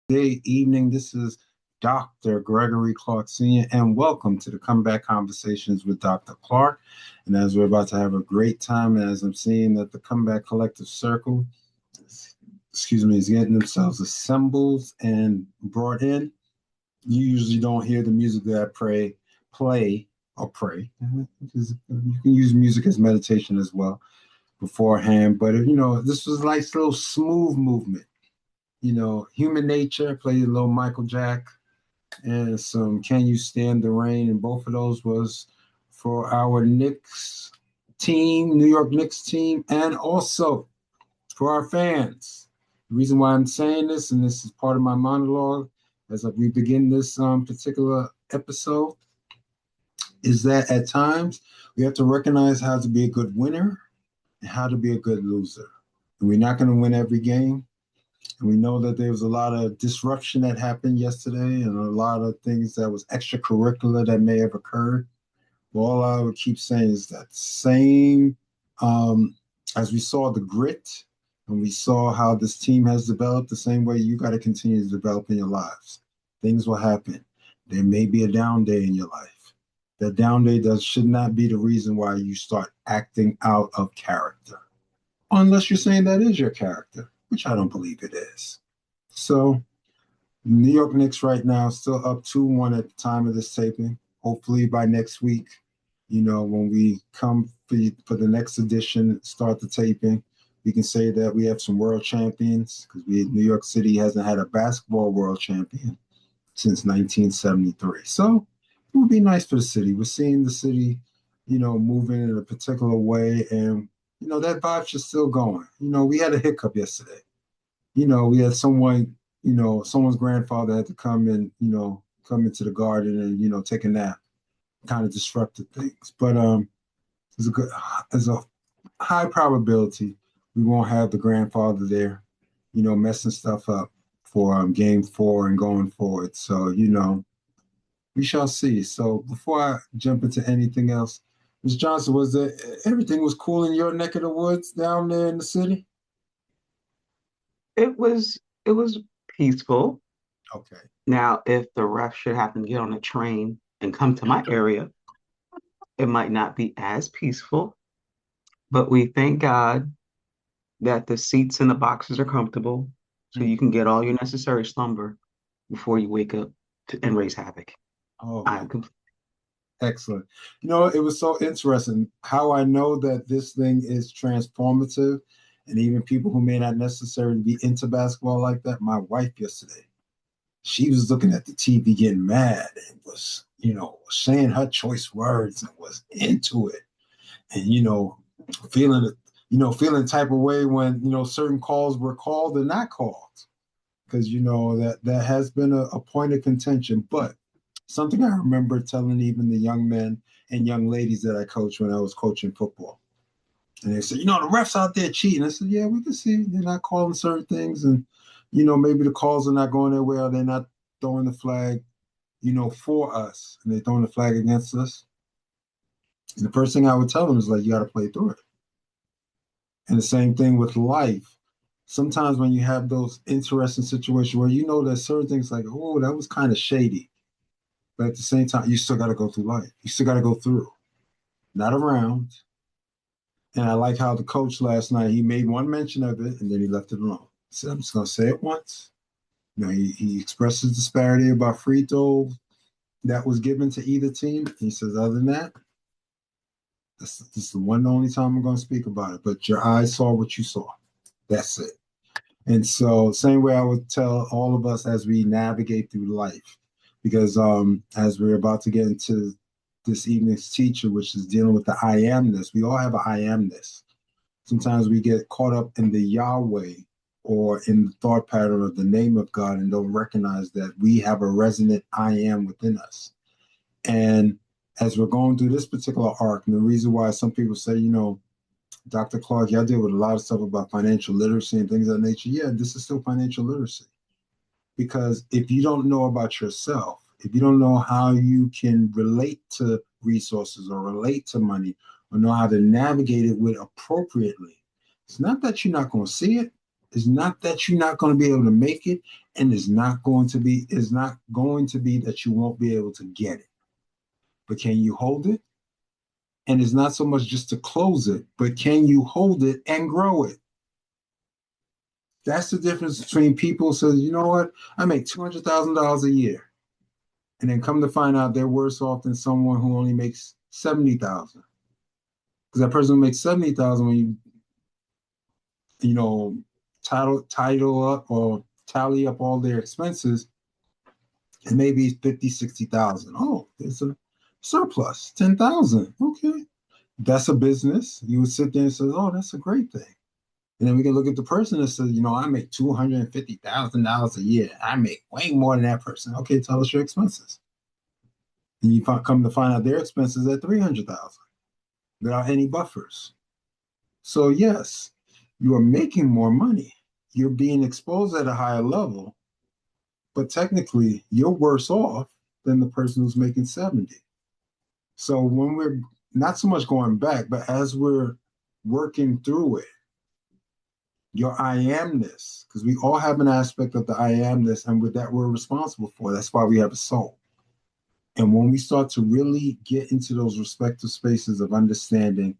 Day, evening. This is Dr. Gregory Clarke Sr., and welcome to the Comeback Conversations with Dr. Clarke. And as we're about to have a great time, and as I'm seeing that the Comeback Collective Circle, is getting themselves assembled and brought in, you usually don't hear the music that play or pray. Because you can use music as meditation as well beforehand, but this was like a little smooth movement. Human Nature, played a little Michael Jack, and some Can You Stand the Rain, and both of those was for our Knicks team, New York Knicks team, and also for our fans. The reason why I'm saying this, and this is part of my monologue as we begin this particular episode, is that at times we have to recognize how to be a good winner and how to be a good loser. And we're not going to win every game. And we know that there was a lot of disruption that happened yesterday and a lot of things that was extracurricular that may have occurred. But all I would keep saying is that same, as we saw the grit and we saw how this team has developed, the same way you got to continue to develop in your lives. Things will happen. There may be a down day in your life. That down day should not be the reason why you start acting out of character. Unless you're saying that is your character, which I don't believe it is. So, New York Knicks right now still up 2-1 at the time of this taping. Hopefully by next week, when we come for the next edition, start the taping, we can say that we have some world champions because New York City hasn't had a basketball world champion since 1973. So it would be nice for the city. We're seeing the city, moving in a particular way, and that vibe is still going. We had a hiccup yesterday. We had someone's grandfather had to come and, come into the garden and, take a nap, kind of disrupted things. But there's a high probability we won't have the grandfather there, messing stuff up for game 4 and going forward. So, we shall see. So before I jump into anything else, Ms. Johnson, was there everything was cool in your neck of the woods down there in the city? It was peaceful. Okay. Now, if the ref should happen to get on a train and come to my area, it might not be as peaceful. But we thank God that the seats in the boxes are comfortable, so you can get all your necessary slumber before you wake up and raise havoc. Oh I my, am complete. excellent. It was so interesting how I know that this thing is transformative, and even people who may not necessarily be into basketball like that. My wife yesterday, she was looking at the TV getting mad and was, saying her choice words and was into it. And, feeling it, feeling the type of way when, certain calls were called and not called. Because, that has been a point of contention. But something I remember telling even the young men and young ladies that I coached when I was coaching football. And they said, the refs out there cheating. I said, yeah, we can see they're not calling certain things. And, maybe the calls are not going their way or they're not throwing the flag, for us. And they're throwing the flag against us. And the first thing I would tell them is like, you got to play through it. And the same thing with life. Sometimes when you have those interesting situations where that certain things like, oh, that was kind of shady. But at the same time, you still got to go through life. You still got to go through, not around. And I like how the coach last night, he made one mention of it and then he left it alone. He said, I'm just going to say it once. He expressed his disparity about free throw that was given to either team. He says, other than that, this is the one and only time I'm going to speak about it. But your eyes saw what you saw. That's it. And so, same way I would tell all of us as we navigate through life, because as we're about to get into this evening's teacher, which is dealing with the I amness, we all have an I amness. Sometimes we get caught up in the Yahweh or in the thought pattern of the name of God and don't recognize that we have a resonant I am within us. And as we're going through this particular arc, and the reason why some people say, Dr. Clarke, y'all deal with a lot of stuff about financial literacy and things of that nature. Yeah, this is still financial literacy. Because if you don't know about yourself, if you don't know how you can relate to resources or relate to money or know how to navigate it with appropriately, it's not that you're not going to see it. It's not that you're not going to be able to make it, and it's not going to be that you won't be able to get it. But can you hold it? And it's not so much just to close it, but can you hold it and grow it? That's the difference between people who says, you know what, I make $200,000 a year, and then come to find out they're worse off than someone who only makes 70,000. Because that person who makes 70,000, when you know title up or tally up all their expenses, it may be 50, 60,000. Oh, there's a surplus, 10,000. Okay. That's a business. You would sit there and say, oh, that's a great thing. And then we can look at the person that says, I make $250,000 a year. I make way more than that person. Okay, tell us your expenses. And you come to find out their expenses at 300,000 without any buffers. So yes, you are making more money. You're being exposed at a higher level, but technically you're worse off than the person who's making 70. So when we're not so much going back, but as we're working through it, your I amness, because we all have an aspect of the I amness, and with that, we're responsible for. That's why we have a soul. And when we start to really get into those respective spaces of understanding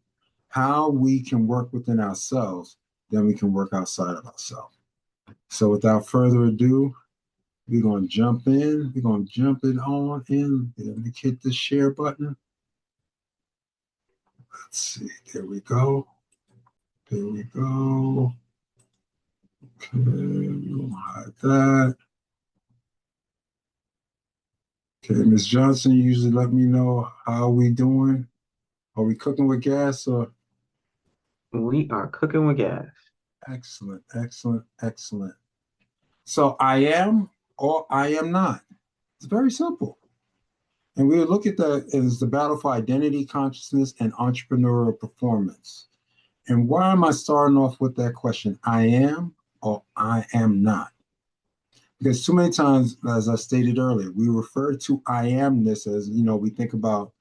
how we can work within ourselves, then we can work outside of ourselves. So without further ado, we're going to jump in. We're going to jump it on in. Let me hit the share button. Let's see. There we go. There we go. Okay, we'll hide that. Okay, Ms. Johnson, you usually let me know how we doing. Are we cooking with gas or? We are cooking with gas. Excellent, excellent, excellent. So I am or I am not. It's very simple. And we would look at that as the battle for identity, consciousness, and entrepreneurial performance. And why am I starting off with that question? I am or I am not? Because too many times, as I stated earlier, we refer to I amness as, we think about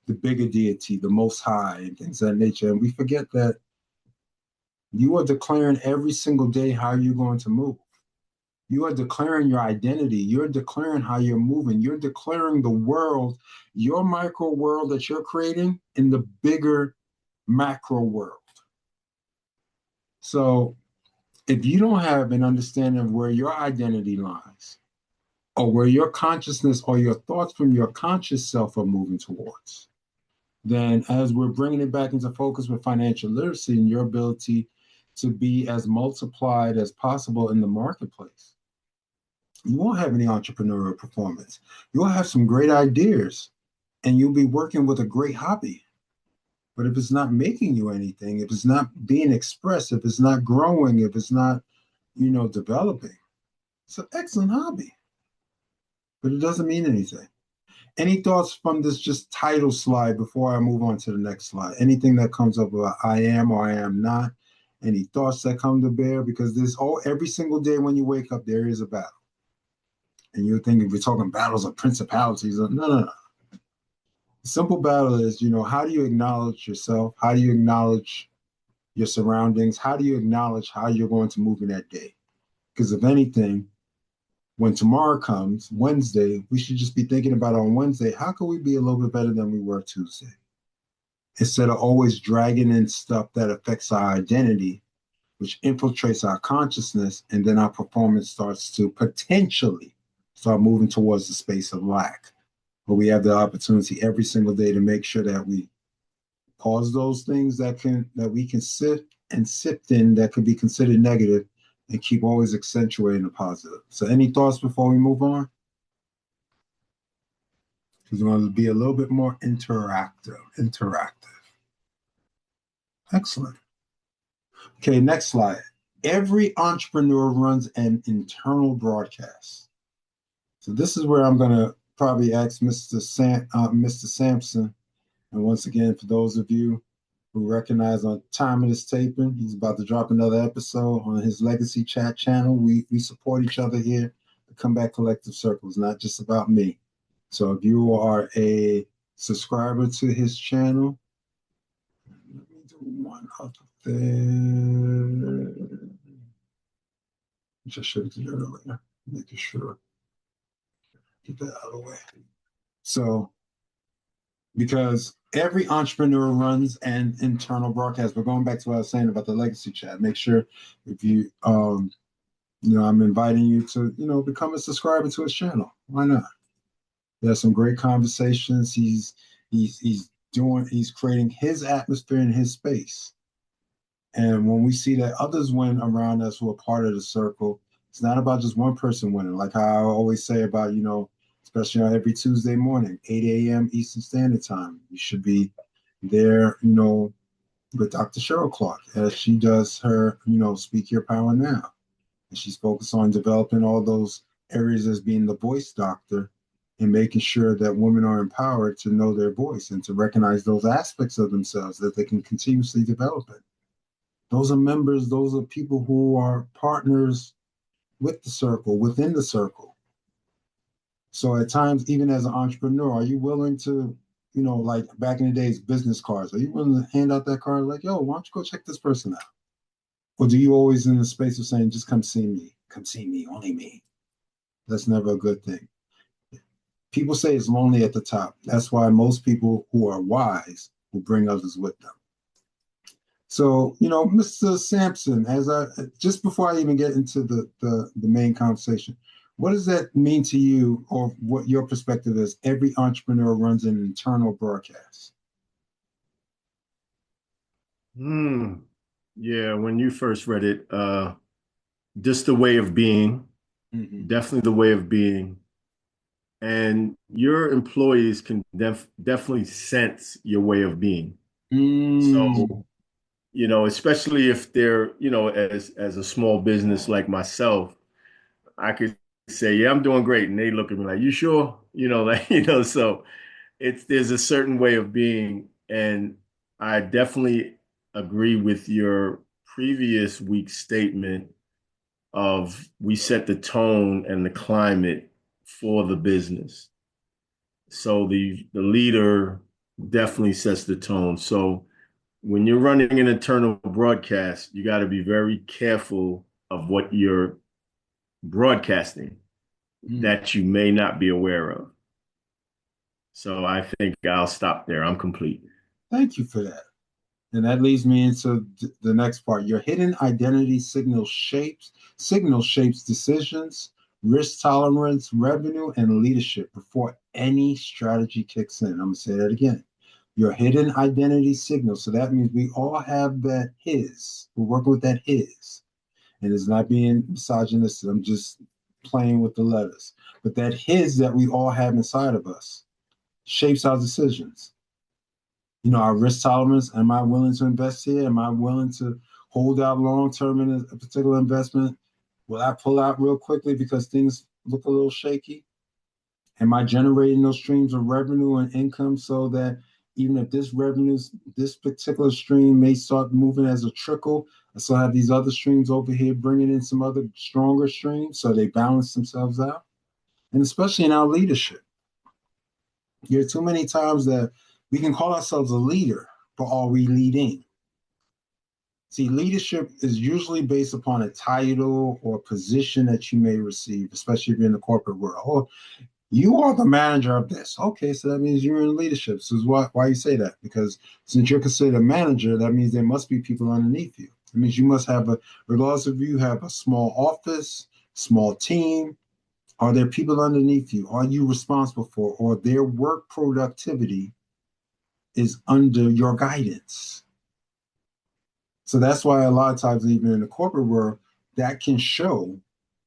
the bigger deity, the most high, and things of that nature. And we forget that you are declaring every single day how you're going to move. You are declaring your identity. You're declaring how you're moving. You're declaring the world, your micro world that you're creating in the bigger macro world. So if you don't have an understanding of where your identity lies, or where your consciousness or your thoughts from your conscious self are moving towards, then as we're bringing it back into focus with financial literacy and your ability to be as multiplied as possible in the marketplace, you won't have any entrepreneurial performance. You'll have some great ideas and you'll be working with a great hobby. But if it's not making you anything, if it's not being expressed, if it's not growing, if it's not, developing, it's an excellent hobby, but it doesn't mean anything. Any thoughts from this just title slide before I move on to the next slide? Anything that comes up about I am or I am not? Any thoughts that come to bear? Because every single day when you wake up, there is a battle. And you're thinking we're talking battles of principalities. No, no, no. The simple battle is, how do you acknowledge yourself? How do you acknowledge your surroundings? How do you acknowledge how you're going to move in that day? Because if anything, when tomorrow comes, Wednesday, we should just be thinking about on Wednesday, how can we be a little bit better than we were Tuesday? Instead of always dragging in stuff that affects our identity, which infiltrates our consciousness, and then our performance starts to potentially start moving towards the space of lack. But we have the opportunity every single day to make sure that we pause those things that we can sit and sift in that could be considered negative and keep always accentuating the positive. So any thoughts before we move on? Because we want to be a little bit more interactive. Excellent. Okay, next slide. Every entrepreneur runs an internal broadcast. So this is where I'm going to probably ask Mr. Sampson. And once again, for those of you who recognize on time of this taping, he's about to drop another episode on his Legacy Chat channel. We support each other here. The Comeback Collective Circle is not just about me. So if you are a subscriber to his channel, let me do one other thing. which I should have did earlier, making sure get that out of the way. So because every entrepreneur runs an internal broadcast. But going back to what I was saying about the legacy chat, make sure if you I'm inviting you to, become a subscriber to his channel. Why not? There's some great conversations. He's creating his atmosphere in his space. And when we see that others win around us who are part of the circle, it's not about just one person winning. Like I always say about, especially on every Tuesday morning, 8 a.m. Eastern Standard Time, you should be there, with Dr. Cheryl Clarke as she does her, Speak Your Power Now. And she's focused on developing all those areas as being the voice doctor and making sure that women are empowered to know their voice and to recognize those aspects of themselves that they can continuously develop it. Those are members, those are people who are partners with the circle, within the circle. So at times, even as an entrepreneur, are you willing to, like back in the days, business cards, are you willing to hand out that card like, yo, why don't you go check this person out? Or do you always in the space of saying, just come see me, only me? That's never a good thing. People say it's lonely at the top. That's why most people who are wise will bring others with them. So, Mr. Sampson, as I just before I even get into the main conversation, what does that mean to you, or what your perspective is? Every entrepreneur runs an internal broadcast. Yeah, when you first read it, just the way of being, definitely the way of being. And your employees can definitely sense your way of being. So, especially if they're, as a small business like myself, I could say, yeah, I'm doing great. And they look at me like, you sure? So there's a certain way of being. And I definitely agree with your previous week's statement of we set the tone and the climate for the business. So the leader definitely sets the tone. So when you're running an internal broadcast, you got to be very careful of what you're broadcasting that you may not be aware of. So I think I'll stop there. I'm complete. Thank you for that. And that leads me into the next part. Your hidden identity shapes decisions, risk tolerance, revenue, and leadership before any strategy kicks in. I'm going to say that again. Your hidden identity signal. So that means we all have that his. We're working with that his. And it's not being misogynistic. I'm just playing with the letters. But that his that we all have inside of us shapes our decisions. Our risk tolerance. Am I willing to invest here? Am I willing to hold out long term in a particular investment? Will I pull out real quickly because things look a little shaky? Am I generating those streams of revenue and income so that even if this particular stream may start moving as a trickle, I still have these other streams over here bringing in some other stronger streams so they balance themselves out? And especially in our leadership, there are too many times that we can call ourselves a leader, but are we leading? See, leadership is usually based upon a title or position that you may receive, especially if you're in the corporate world. Oh, you are the manager of this. Okay, so that means you're in leadership. So why you say that? Because since you're considered a manager, that means there must be people underneath you. It means you must have regardless if you have a small office, small team, are there people underneath you? Are you responsible for, or their work productivity is under your guidance? So that's why a lot of times, even in the corporate world, that can show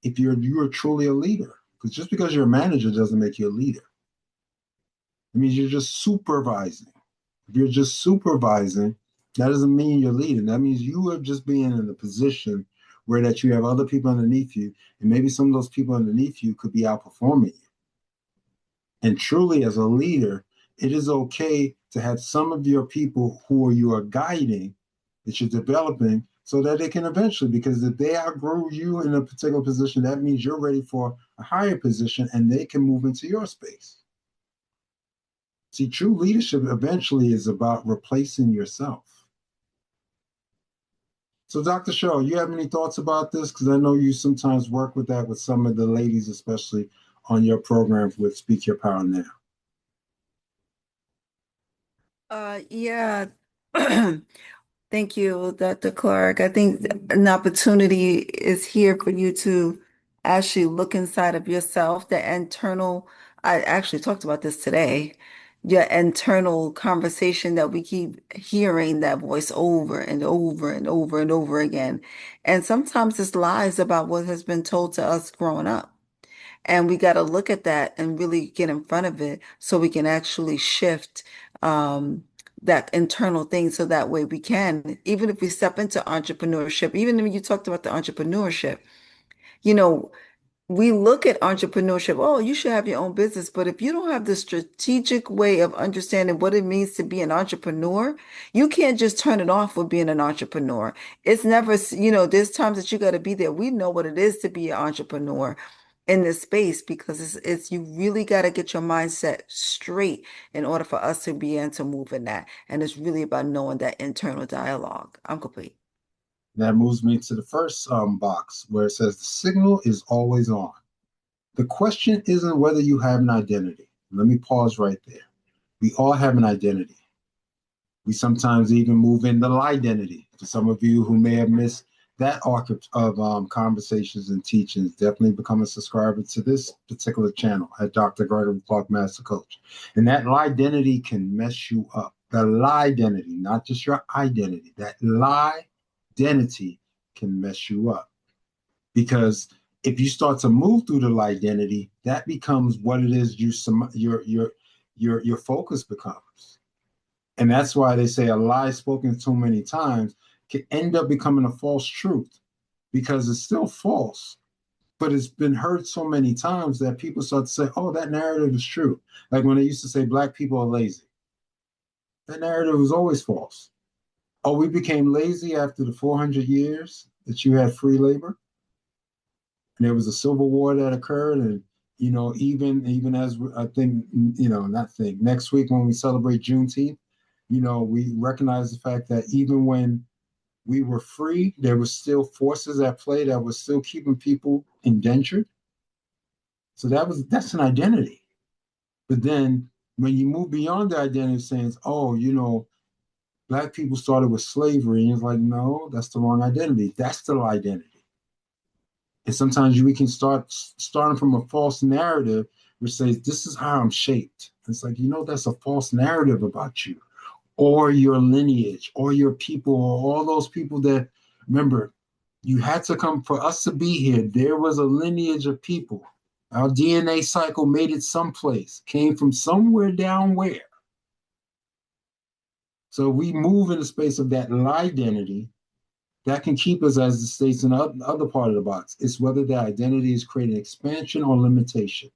if you're truly a leader. Because just because you're a manager doesn't make you a leader. It means you're just supervising. If you're just supervising, that doesn't mean you're leading. That means you are just being in a position where that you have other people underneath you, and maybe some of those people underneath you could be outperforming you. And truly, as a leader, it is okay to have some of your people who you are guiding, that you're developing, so that they can eventually, because if they outgrow you in a particular position, that means you're ready for a higher position and they can move into your space. See, true leadership eventually is about replacing yourself. So, Dr. Shaw, you have any thoughts about this? Because I know you sometimes work with that with some of the ladies, especially on your programs with Speak Your Power Now. Yeah. Thank you, Dr. Clarke. I think an opportunity is here for you to actually look inside of yourself, the internal, I actually talked about this today, your internal conversation that we keep hearing that voice over and over and over and over again. And sometimes it's lies about what has been told to us growing up. And we got to look at that and really get in front of it so we can actually shift that internal thing so that way we can, even if we step into entrepreneurship, even when you talked about the entrepreneurship, you know, we look at entrepreneurship, oh, you should have your own business. But if you don't have the strategic way of understanding what it means to be an entrepreneur, you can't just turn it off with being an entrepreneur. It's never, there's times that you got to be there. We know what it is to be an entrepreneur in this space because it's you really got to get your mindset straight in order for us to be able to move in that. And it's really about knowing that internal dialogue. I'm complete. That moves me to the first box where it says the signal is always on. The question isn't whether you have an identity. Let me pause right there. We all have an identity. We sometimes even move into identity. For some of you who may have missed that arc of conversations and teachings, definitely become a subscriber to this particular channel at Dr. Gregory Clarke, Master Coach. And that identity can mess you up. The identity, not just your identity, that identity can mess you up. Because if you start to move through the identity, that becomes what it is your focus becomes. And that's why they say a lie spoken too many times can end up becoming a false truth because it's still false, but it's been heard so many times that people start to say, oh, that narrative is true. Like when they used to say black people are lazy. That narrative was always false. Oh, we became lazy after the 400 years that you had free labor. And there was a civil war that occurred. And, even as I think, not think, next week when we celebrate Juneteenth, we recognize the fact that even when we were free, there were still forces at play that were still keeping people indentured. So that's an identity. But then when you move beyond the identity saying, oh, black people started with slavery, and it's like, no, that's the wrong identity. That's the identity. And sometimes we can starting from a false narrative which says, this is how I'm shaped. It's like, that's a false narrative about you or your lineage or your people or all those people that, remember, you had to come for us to be here. There was a lineage of people. Our DNA cycle made it someplace, came from somewhere down where. So we move in the space of that identity that can keep us, as it states in the other part of the box. It's whether that identity is creating expansion or limitation.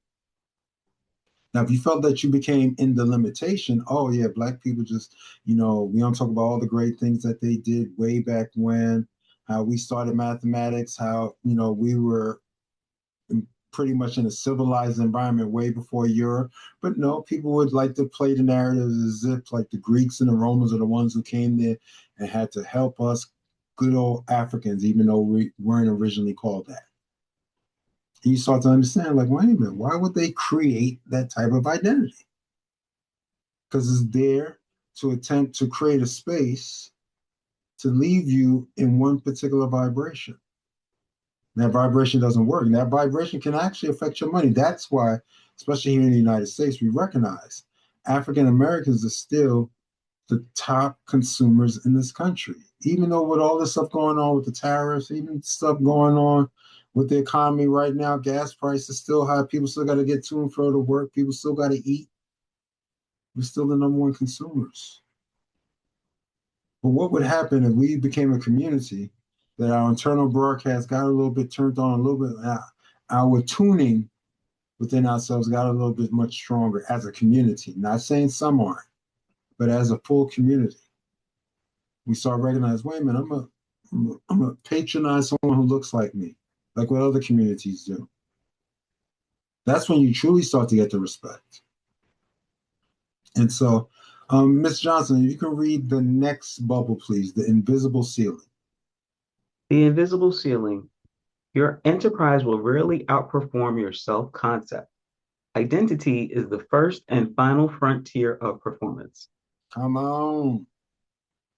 Now, if you felt that you became in the limitation, oh yeah, black people just, we don't talk about all the great things that they did way back when, how we started mathematics, how, we were pretty much in a civilized environment way before Europe. But no, people would like to play the narrative as if like the Greeks and the Romans are the ones who came there and had to help us good old Africans, even though we weren't originally called that. And you start to understand, like, wait a minute, why would they create that type of identity? Because it's there to attempt to create a space to leave you in one particular vibration. And that vibration doesn't work. And that vibration can actually affect your money. That's why, especially here in the United States, we recognize African Americans are still the top consumers in this country. Even though with all this stuff going on with the tariffs, even stuff going on with the economy right now, gas prices still high. People still got to get to and fro to work. People still got to eat. We're still the number one consumers. But what would happen if we became a community that our internal broadcast got a little bit turned on, a little bit, our tuning within ourselves got a little bit much stronger as a community? Not saying some aren't, but as a full community. We start recognizing, wait a minute, I'm gonna patronize someone who looks like me, like what other communities do. That's when you truly start to get the respect. And so, Ms. Johnson, if you can read the next bubble, please, the invisible ceiling. The invisible ceiling. Your enterprise will rarely outperform your self-concept. Identity is the first and final frontier of performance. Come on.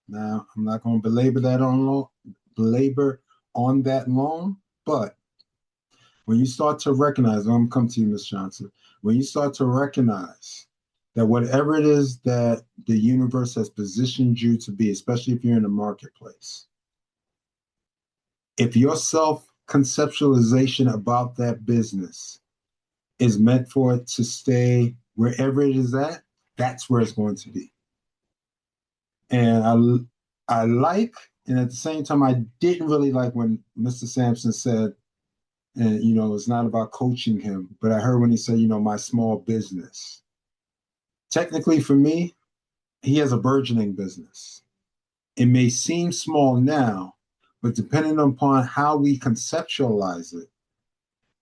Now, I'm not going to belabor on that long, but when you start to recognize, I'm going to come to you, Ms. Johnson, when you start to recognize that whatever it is that the universe has positioned you to be, especially if you're in the marketplace, if your self-conceptualization about that business is meant for it to stay wherever it is at, that's where it's going to be. And I like, and at the same time, I didn't really like when Mr. Sampson said, and it's not about coaching him, but I heard when he said, my small business. Technically, for me, he has a burgeoning business. It may seem small now, but depending upon how we conceptualize it,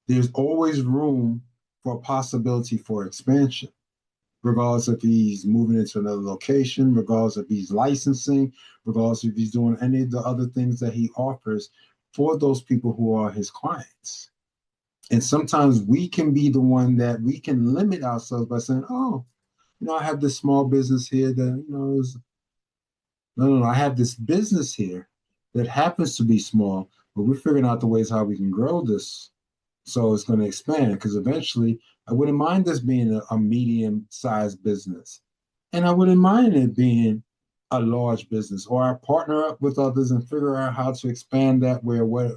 there's always room for a possibility for expansion, regardless if he's moving into another location, regardless if he's licensing, regardless if he's doing any of the other things that he offers for those people who are his clients. And sometimes we can be the one that we can limit ourselves by saying, oh, I have this small business here that, no, I have this business here that happens to be small, but we're figuring out the ways how we can grow this so it's going to expand. Because eventually, I wouldn't mind this being a medium-sized business. And I wouldn't mind it being a large business. Or I partner up with others and figure out how to expand that what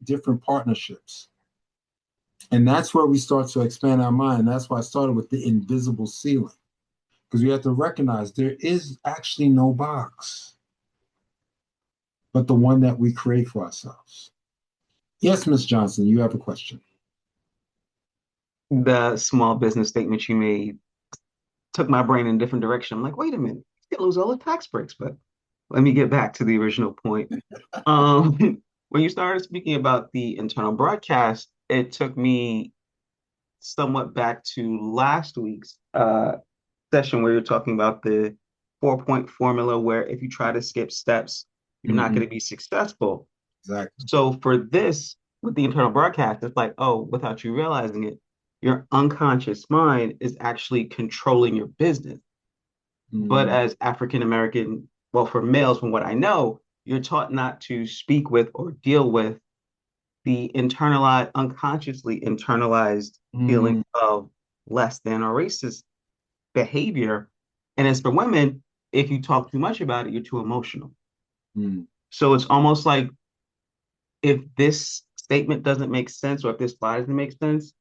different partnerships. And that's where we start to expand our mind. That's why I started with the invisible ceiling. Because we have to recognize there is actually no box, but the one that we create for ourselves. Yes, Ms. Johnson, you have a question. The small business statement you made took my brain in a different direction. I'm like, wait a minute, you lose all the tax breaks, but let me get back to the original point. When you started speaking about the internal broadcast, it took me somewhat back to last week's session where you're talking about the 4-point formula, where if you try to skip steps, you're not going to be successful. Exactly. So for this, with the internal broadcast, it's like, oh, without you realizing it, your unconscious mind is actually controlling your business. But as African American, well, for males, from what I know, you're taught not to speak with or deal with the unconsciously internalized feeling of less than or racist behavior. And as for women, if you talk too much about it, you're too emotional. So it's almost like if this statement doesn't make sense, or if this slide doesn't make sense,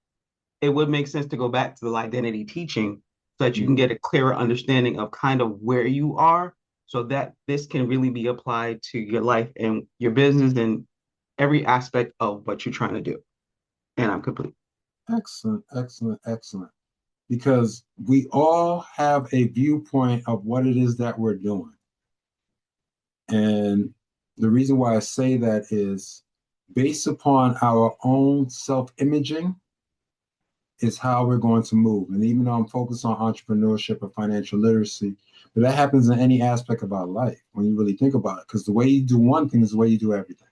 it would make sense to go back to the identity teaching so that you can get a clearer understanding of kind of where you are, so that this can really be applied to your life and your business and every aspect of what you're trying to do. And I'm complete. Excellent, excellent, excellent. Because we all have a viewpoint of what it is that we're doing. And the reason why I say that is based upon our own self-imaging is how we're going to move. And even though I'm focused on entrepreneurship or financial literacy, but that happens in any aspect of our life when you really think about it, because the way you do one thing is the way you do everything.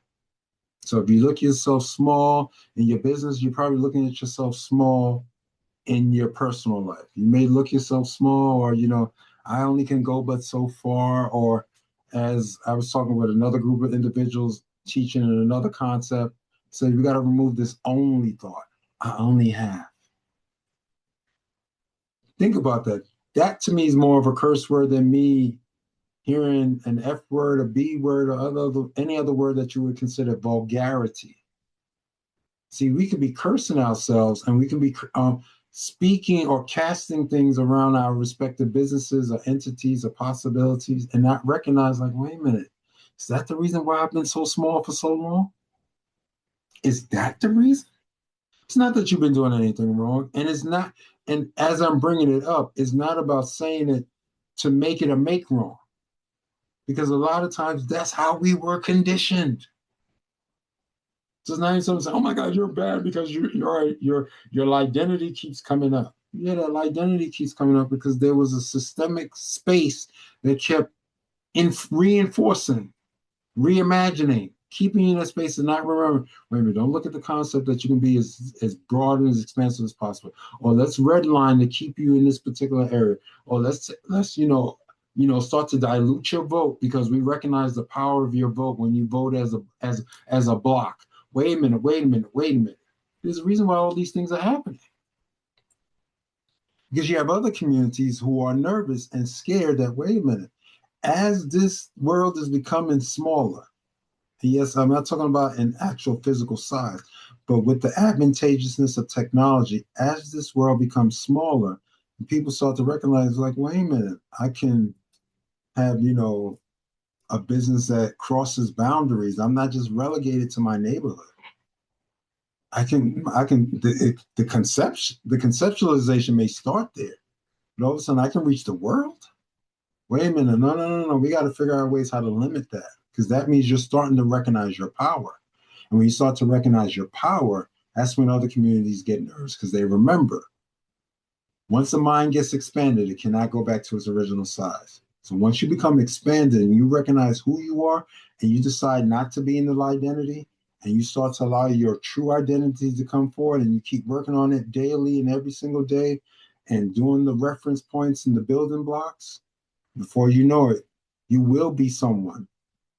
So if you look at yourself small in your business, you're probably looking at yourself small in your personal life. You may look yourself small, or, I only can go but so far. Or as I was talking with another group of individuals teaching in another concept, so we got to remove this only thought. I only have. Think about that. That to me is more of a curse word than me hearing an F word, a B word, or any other word that you would consider vulgarity. See, we could be cursing ourselves, and we can be speaking or casting things around our respective businesses or entities or possibilities, and not recognize, like, wait a minute, is that the reason why I've been so small for so long? Is that the reason? It's not that you've been doing anything wrong, and it's not. And as I'm bringing it up, it's not about saying it to make it a make wrong, because a lot of times that's how we were conditioned. So it's not even something saying, "Oh my God, you're bad because your identity keeps coming up." Yeah, that identity keeps coming up because there was a systemic space that kept reinforcing, reimagining, keeping you in that space and not remember, wait a minute, don't look at the concept that you can be as broad and as expansive as possible. Or let's redline to keep you in this particular area. Or let's start to dilute your vote because we recognize the power of your vote when you vote as a block. Wait a minute, wait a minute, wait a minute. There's a reason why all these things are happening. Because you have other communities who are nervous and scared that, wait a minute, as this world is becoming smaller, yes, I'm not talking about an actual physical size, but with the advantageousness of technology, as this world becomes smaller, people start to recognize, like, wait a minute, I can have, a business that crosses boundaries. I'm not just relegated to my neighborhood. The conceptualization may start there, but all of a sudden I can reach the world. Wait a minute, no. We got to figure out ways how to limit that because that means you're starting to recognize your power. And when you start to recognize your power, that's when other communities get nervous because they remember once the mind gets expanded, it cannot go back to its original size. So once you become expanded and you recognize who you are and you decide not to be in the identity and you start to allow your true identity to come forward and you keep working on it daily and every single day and doing the reference points and the building blocks, before you know it, you will be someone.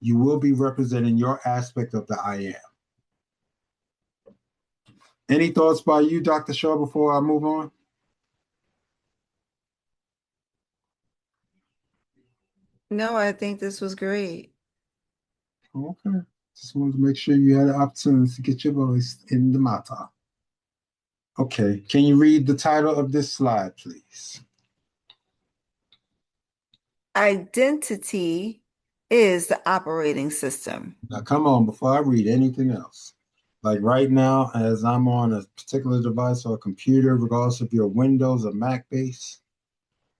You will be representing your aspect of the I am. Any thoughts by you, Dr. Shaw, before I move on? No, I think this was great. Okay. Just wanted to make sure you had an opportunity to get your voice in the matter. Okay. Can you read the title of this slide, please? Identity is the operating system. Now, come on, before I read anything else. Like right now, as I'm on a particular device or a computer, regardless if you're Windows or Mac base,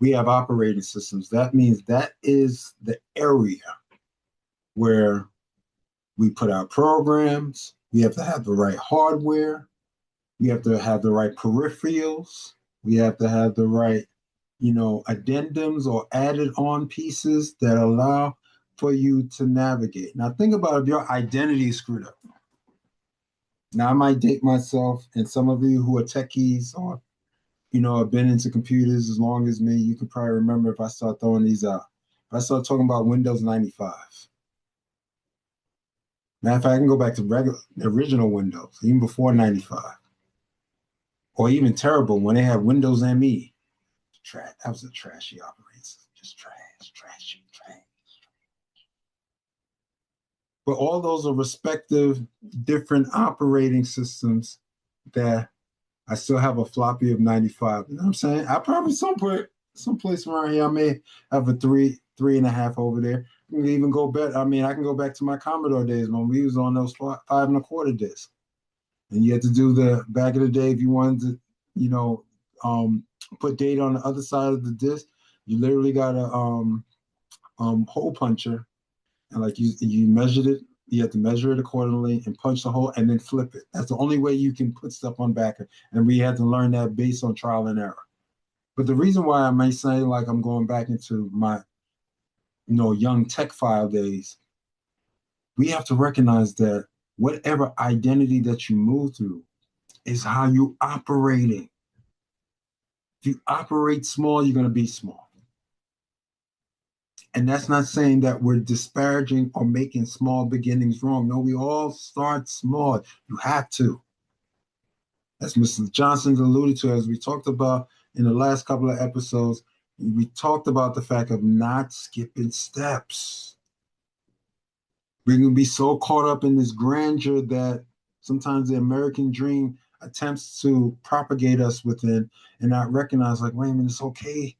we have operating systems. That means that is the area where we put our programs. We have to have the right hardware. We have to have the right peripherals. We have to have the right, addendums or added on pieces that allow for you to navigate. Now, think about if your identity is screwed up. Now, I might date myself, and some of you who are techies or, have been into computers as long as me, you can probably remember if I start throwing these out. If I start talking about Windows 95. Matter of fact, I can go back to original Windows, even before 95. Or even terrible when they had Windows ME. That was a trashy operating system. Just trash. But all those are respective different operating systems that I still have a floppy of 95. You know what I'm saying? I probably someplace around here, I may have a 3.5 over there. I can even go back. I mean, I can go back to my Commodore days when we was on those 5.25 discs. And you had to do the back of the day if you wanted to, put data on the other side of the disc. You literally got a hole puncher, and like you measured it. You have to measure it accordingly and punch the hole and then flip it. That's the only way you can put stuff on back. And we had to learn that based on trial and error. But the reason why I may say like I'm going back into my, young tech file days, we have to recognize that whatever identity that you move through is how you operating. If you operate small, you're going to be small. And that's not saying that we're disparaging or making small beginnings wrong. No, we all start small. You have to. As Mr. Johnson alluded to, as we talked about in the last couple of episodes, we talked about the fact of not skipping steps. We're going to be so caught up in this grandeur that sometimes the American dream attempts to propagate us within and not recognize, like, wait a minute, it's okay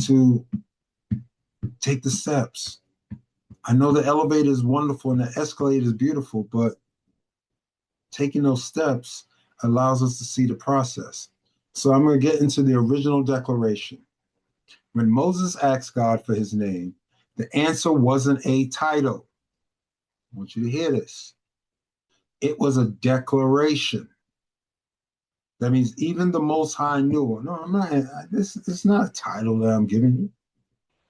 to take the steps. I know the elevator is wonderful and the escalator is beautiful, but taking those steps allows us to see the process. So I'm going to get into the original declaration. When Moses asked God for his name, the answer wasn't a title. I want you to hear this. It was a declaration. That means even the Most High knew, no, I'm not, it's not a title that I'm giving you.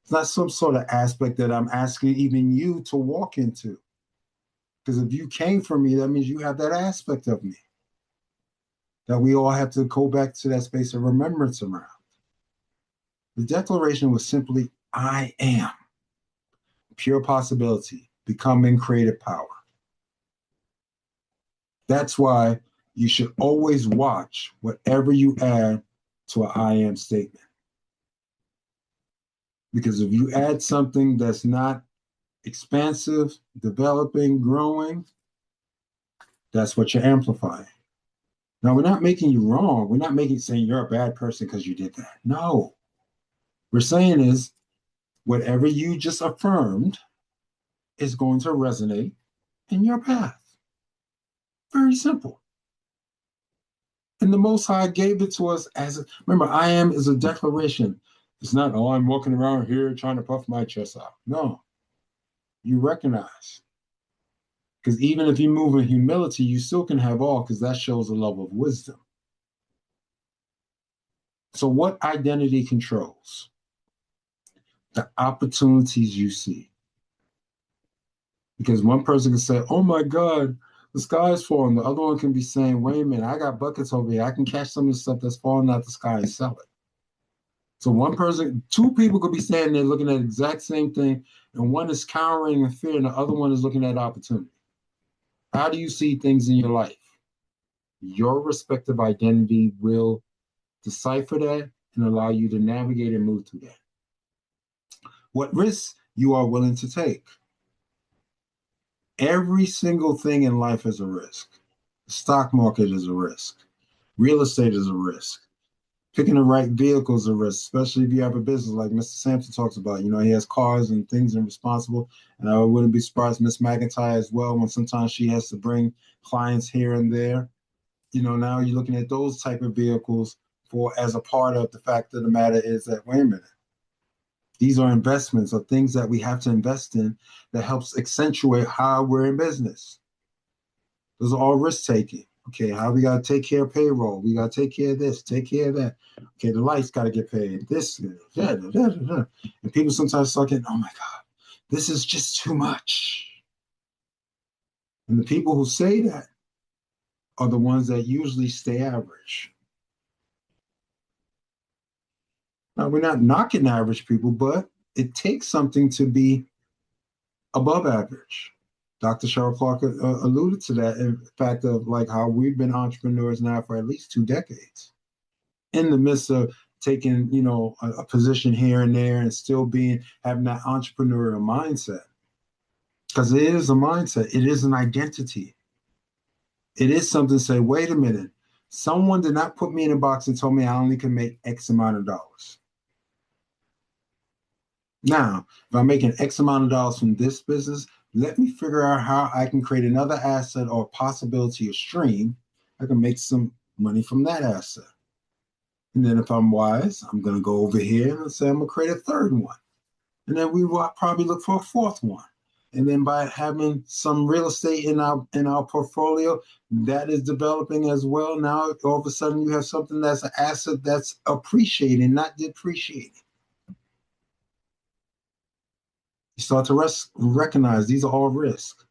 It's not some sort of aspect that I'm asking even you to walk into. Because if you came from me, that means you have that aspect of me that we all have to go back to that space of remembrance around. The declaration was simply, I am. Pure possibility, becoming creative power. That's why you should always watch whatever you add to an I am statement. Because if you add something that's not expansive, developing, growing, that's what you're amplifying. Now, we're not making you wrong. We're not saying you're a bad person because you did that. No. We're saying is whatever you just affirmed is going to resonate in your path. Very simple. And the Most High gave it to us remember, I am is a declaration. It's not, oh, I'm walking around here trying to puff my chest out. No. You recognize. Because even if you move in humility, you still can have all, because that shows a level of wisdom. So what identity controls? The opportunities you see. Because one person can say, oh my God, the sky is falling. The other one can be saying, wait a minute, I got buckets over here. I can catch some of the stuff that's falling out the sky and sell it. So two people could be standing there looking at the exact same thing, and one is cowering in fear, and the other one is looking at opportunity. How do you see things in your life? Your respective identity will decipher that and allow you to navigate and move through that. What risks you are willing to take? Every single thing in life is a risk. The stock market is a risk. Real estate is a risk. Picking the right vehicle is a risk, especially if you have a business like Mr. Sampson talks about. You know, he has cars and things and responsible. And I wouldn't be surprised Miss McIntyre as well, when sometimes she has to bring clients here and there. You know, now you're looking at those type of vehicles as a part of the fact of the matter is that, wait a minute, these are investments or things that we have to invest in that helps accentuate how we're in business. Those are all risk taking. Okay, how we got to take care of payroll. We got to take care of this, take care of that. Okay, the lights got to get paid. This, da, da, da, da. And people sometimes start getting, oh my God, this is just too much. And the people who say that are the ones that usually stay average. Now, we're not knocking average people, but it takes something to be above average. Dr. Cheryl Clarke alluded to that in fact of like how we've been entrepreneurs now for at least 2 decades. In the midst of taking, you know, a position here and there and still having that entrepreneurial mindset. Because it is a mindset. It is an identity. It is something to say, wait a minute, someone did not put me in a box and told me I only can make X amount of dollars. Now, if I'm making X amount of dollars from this business, let me figure out how I can create another asset or possibility or stream. I can make some money from that asset. And then if I'm wise, I'm going to go over here and say I'm going to create a third one. And then we will probably look for a fourth one. And then by having some real estate in our portfolio that is developing as well, now all of a sudden you have something that's an asset that's appreciating, not depreciating. You start to recognize these are all risks.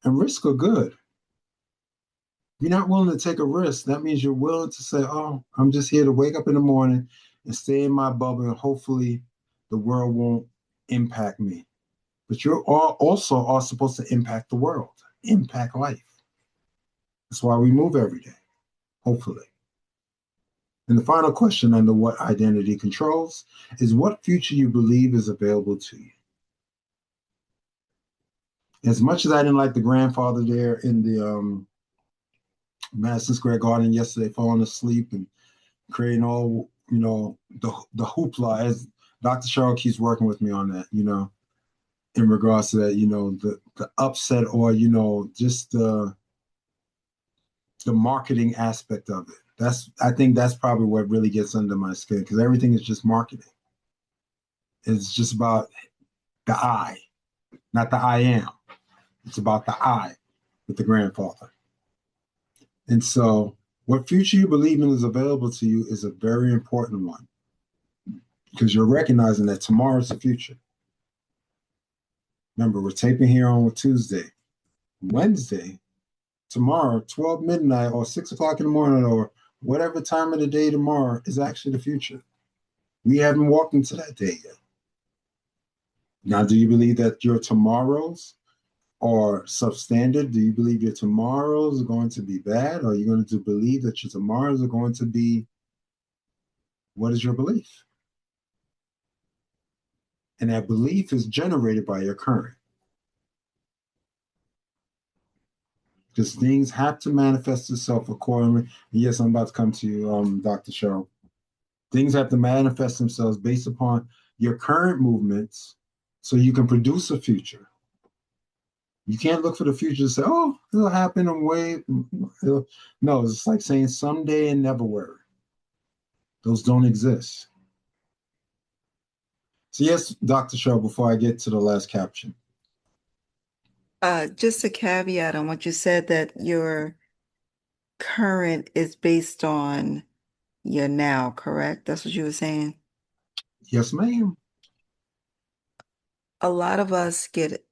And risks are good. If you're not willing to take a risk, that means you're willing to say, oh, I'm just here to wake up in the morning and stay in my bubble, and hopefully the world won't impact me. But you're also are supposed to impact the world, impact life. That's why we move every day, hopefully. And the final question under what identity controls is what future you believe is available to you. As much as I didn't like the grandfather there in the Madison Square Garden yesterday, falling asleep and creating all, you know, the hoopla, as Dr. Cheryl keeps working with me on that, you know, in regards to that, you know, the upset or, you know, just the marketing aspect of it. I think that's probably what really gets under my skin, because everything is just marketing. It's just about the I, not the I am. It's about the I with the grandfather. And so what future you believe in is available to you is a very important one, because you're recognizing that tomorrow's the future. Remember, we're taping here on Tuesday. Wednesday, tomorrow, 12 midnight or 6 o'clock in the morning or whatever time of the day tomorrow is actually the future. We haven't walked into that day yet. Now, do you believe that your tomorrows are substandard? Do you believe your tomorrows are going to be bad? Or are you going to believe that your tomorrows are going to be, what is your belief? And that belief is generated by your current. Because things have to manifest itself accordingly. Yes, I'm about to come to you, Dr. Cheryl. Things have to manifest themselves based upon your current movements so you can produce a future. You can't look for the future and say, oh, it'll happen and wait. No, it's like saying someday and never worry. Those don't exist. So yes, Dr. Cheryl, before I get to the last caption. Just a caveat on what you said that your current is based on your now, correct? That's what you were saying. Yes, ma'am. A lot of us get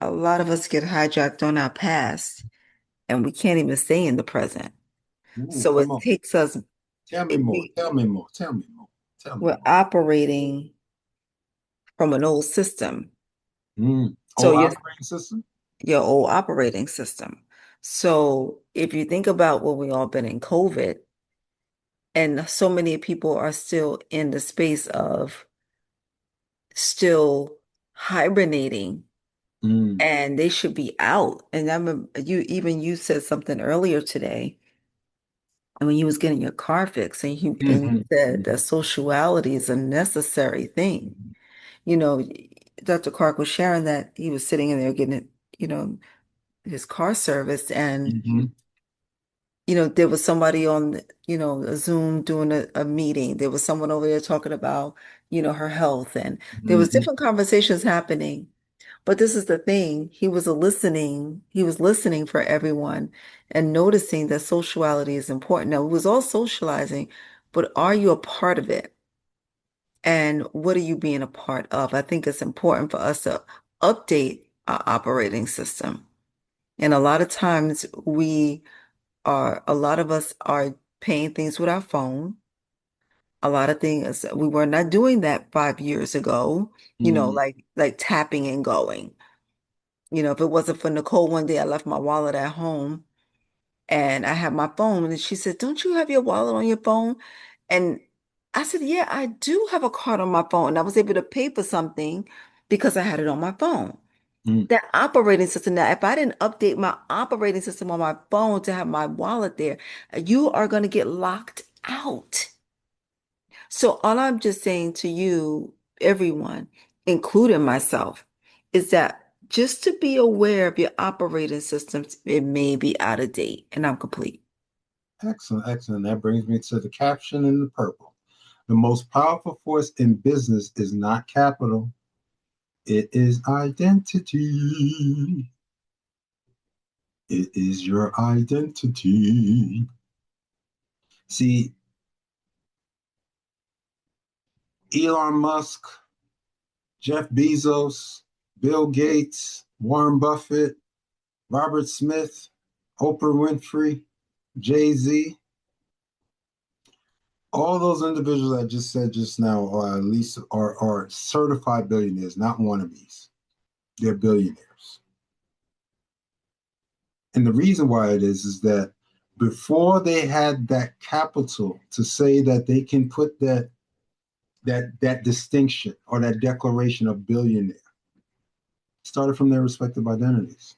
hijacked on our past and we can't even stay in the present. Ooh, So come it on. takes us, Tell me it, more. we, Tell me more. Tell me more. Tell me we're more. operating from an old system. So Oh, operating system? your old operating system. So if you think about what we all been in COVID, and so many people are still in the space of still hibernating Mm. and they should be out. And I remember you said something earlier today and when you was getting your car fixed and you Mhm. said that sociality is a necessary thing. You know, Dr. Clark was sharing that he was sitting in there getting it, his car serviced and Mhm. there was somebody on, a Zoom doing a meeting. There was someone over there talking about, her health, and there was Mhm. different conversations happening. But this is the thing, he was listening for everyone and noticing that sociality is important. Now, it was all socializing, but are you a part of it? And what are you being a part of? I think it's important for us to update our operating system. And a lot of times a lot of us are paying things with our phone. A lot of things we were not doing that 5 years ago, Mm. like tapping and going. If it wasn't for Nicole, one day I left my wallet at home and I had my phone and she said, "Don't you have your wallet on your phone?" And I said, "Yeah, I do have a card on my phone." And I was able to pay for something because I had it on my phone. Mm. That operating system, now, if I didn't update my operating system on my phone to have my wallet there, you are going to get locked out. So all I'm just saying to you, everyone, including myself, is that just to be aware of your operating systems, it may be out of date. And I'm complete. Excellent, excellent. That brings me to the caption in the purple. The most powerful force in business is not capital, it is identity. It is your identity. See, Elon Musk, Jeff Bezos, Bill Gates, Warren Buffett, Robert Smith, Oprah Winfrey, Jay-Z, all those individuals I just said just now are at least are certified billionaires, not wannabes. They're billionaires. And the reason why it is that before they had that capital to say that they can put that distinction or that declaration of billionaire, started from their respective identities.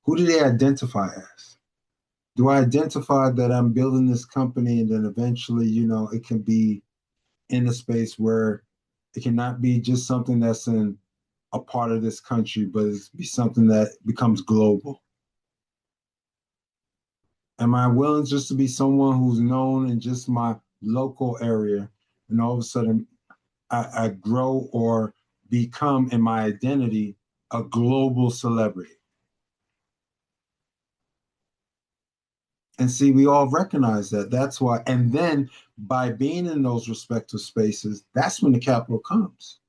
Who do they identify as? Do I identify that I'm building this company and then eventually, it can be in a space where it cannot be just something that's in a part of this country, but it's be something that becomes global? Am I willing just to be someone who's known in just my local area and all of a sudden I grow or become in my identity a global celebrity? And see, we all recognize that. That's why. And then by being in those respective spaces, that's when the capital comes.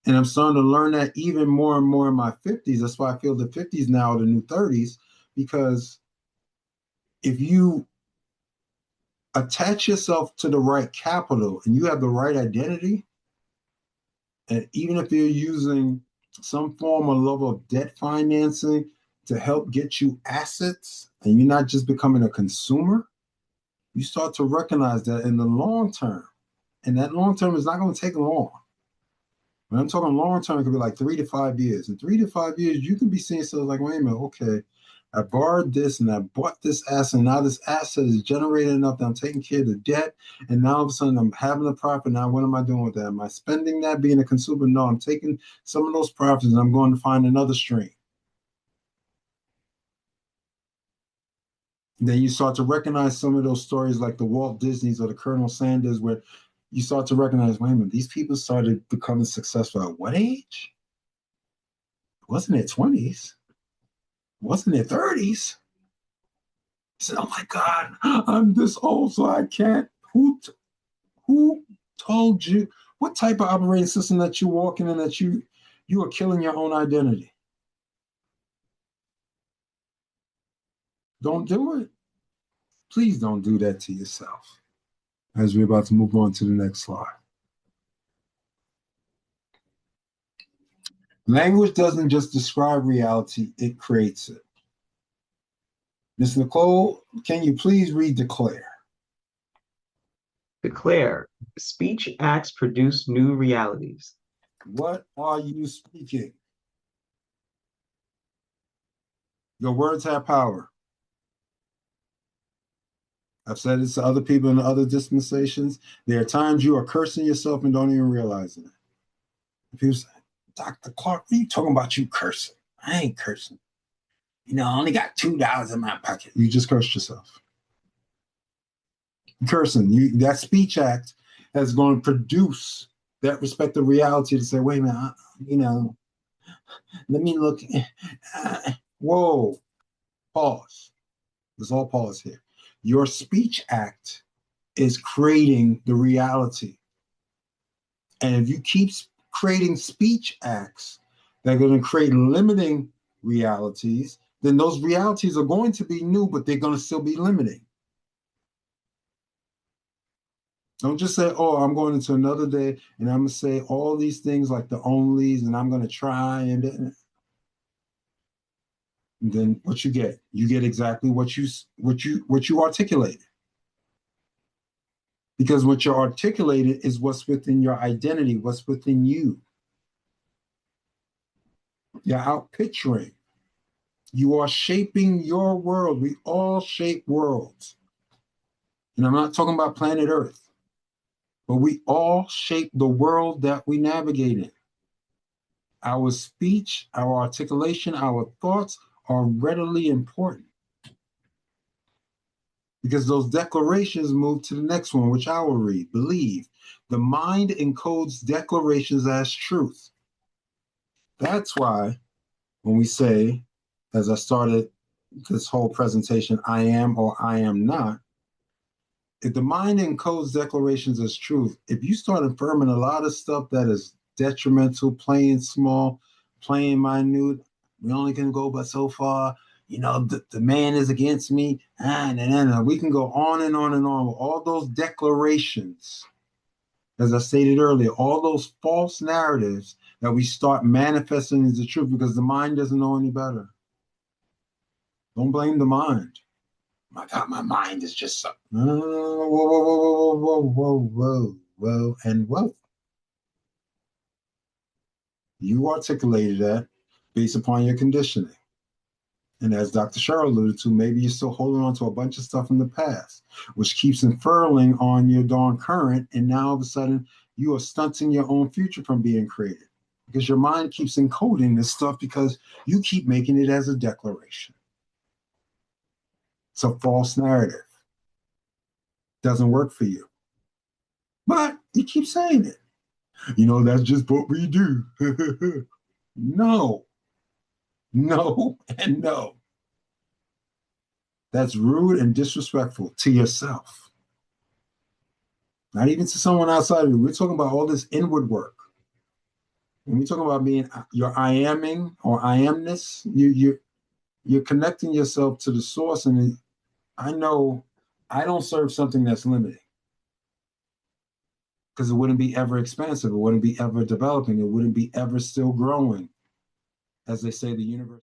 And I'm starting to learn that even more and more in my 50s. That's why I feel the 50s now are the new 30s, because if you attach yourself to the right capital and you have the right identity, and even if you're using some form or level of debt financing to help get you assets and you're not just becoming a consumer, you start to recognize that in the long term, and that long term is not going to take long. When I'm talking long term, it could be like 3 to 5 years. In 3 to 5 years, you can be seeing stuff like, wait a minute, okay, I borrowed this and I bought this asset, and now this asset is generating enough that I'm taking care of the debt, and now all of a sudden I'm having a profit. Now what am I doing with that? Am I spending that being a consumer? No, I'm taking some of those profits and I'm going to find another stream. Then you start to recognize some of those stories like the Walt Disneys or the Colonel Sanders, where you start to recognize, wait a minute, these people started becoming successful at what age? It wasn't their 20s. It wasn't their 30s. He said, oh my God, I'm this old, so I can't. Who told you? What type of operating system that you walking in that you are killing your own identity? Don't do it. Please don't do that to yourself. As we're about to move on to the next slide. Language doesn't just describe reality, it creates it. Ms. Nicole, can you please read Declare? Declare, speech acts produce new realities. What are you speaking? Your words have power. I've said this to other people in other dispensations. There are times you are cursing yourself and don't even realize it. People say, Dr. Clarke, what are you talking about you cursing? I ain't cursing. You know, I only got $2 in my pocket. You just cursed yourself. Cursing, that speech act is going to produce that respective reality to say, wait a minute, let me look. Whoa, pause. Let's all pause here. Your speech act is creating the reality. And if you keep creating speech acts that are going to create limiting realities, then those realities are going to be new, but they're going to still be limiting. Don't just say, oh, I'm going into another day and I'm going to say all these things like the onlys and I'm going to try. And then what you get exactly what you articulated. Because what you articulated is what's within your identity, what's within you. You're out picturing. You are shaping your world. We all shape worlds. And I'm not talking about planet Earth, but we all shape the world that we navigate in. Our speech, our articulation, our thoughts are readily important. Because those declarations move to the next one, which I will read. Believe. The mind encodes declarations as truth. That's why when we say, as I started this whole presentation, I am or I am not, if the mind encodes declarations as truth, if you start affirming a lot of stuff that is detrimental, playing small, playing minute, we only can go but so far, the man is against me, and we can go on and on and on with all those declarations. As I stated earlier, all those false narratives that we start manifesting as the truth because the mind doesn't know any better. Don't blame the mind. My God, my mind is just so. Whoa, and whoa. You articulated that based upon your conditioning. And as Dr. Cheryl alluded to, maybe you're still holding on to a bunch of stuff from the past, which keeps unfurling on your darn current. And now all of a sudden, you are stunting your own future from being created because your mind keeps encoding this stuff because you keep making it as a declaration. It's a false narrative. Doesn't work for you. But you keep saying it. That's just what we do. No, and no. That's rude and disrespectful to yourself. Not even to someone outside of you. We're talking about all this inward work. when we talk about being your I aming or I amness, you're connecting yourself to the source. And I know I don't serve something that's limiting, because it wouldn't be ever expansive, it wouldn't be ever developing, it wouldn't be ever still growing. As they say, the universe.